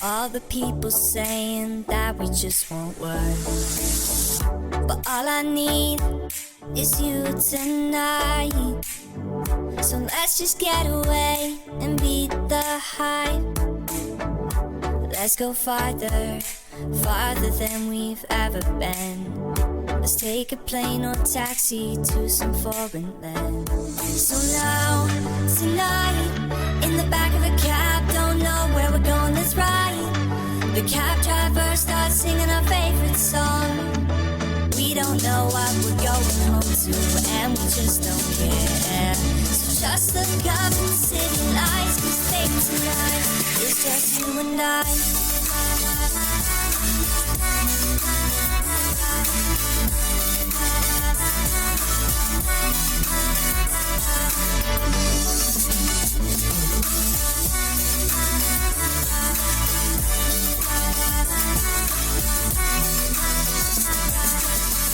All the people saying that we just won't work, but all I need is you tonight. So let's just get away and beat the hype. Let's go farther, farther than we've ever been. Let's take a plane or taxi to some foreign land. So now, tonight, in the back of a cab, don't know where we're going, let's ride. The cab driver starts singing our favorite song. We don't know what we're going home to, and we just don't care. So just look up at the city lights, 'cause baby tonight it's just you and I.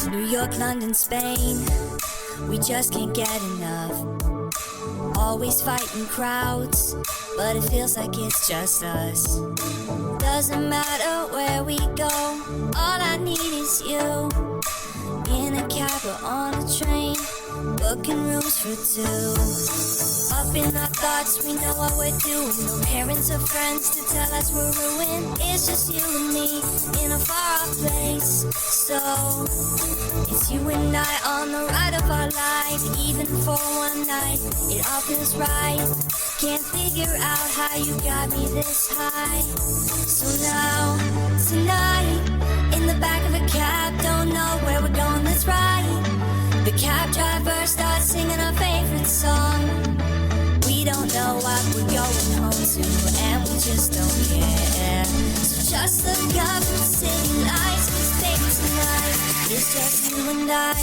New York, London, Spain, we just can't get enough. Always fighting crowds, but it feels like it's just us. Doesn't matter where we go, all I need is you. In a cab or on a train, booking rooms for two. Up in our thoughts, we know what we're doing. No parents or friends to tell us we're ruined. It's just you and me in a far-off place. So it's you and I on the ride of our life. Even for one night, it all feels right. Can't figure out how you got me this high. So now, tonight, in the back of a cab, don't know where we're going, let's ride. The cab driver starts singing our favorite song. We don't know what we're going home to, and we just don't care. So just look up at the city lights, 'cause baby tonight it's just you and I.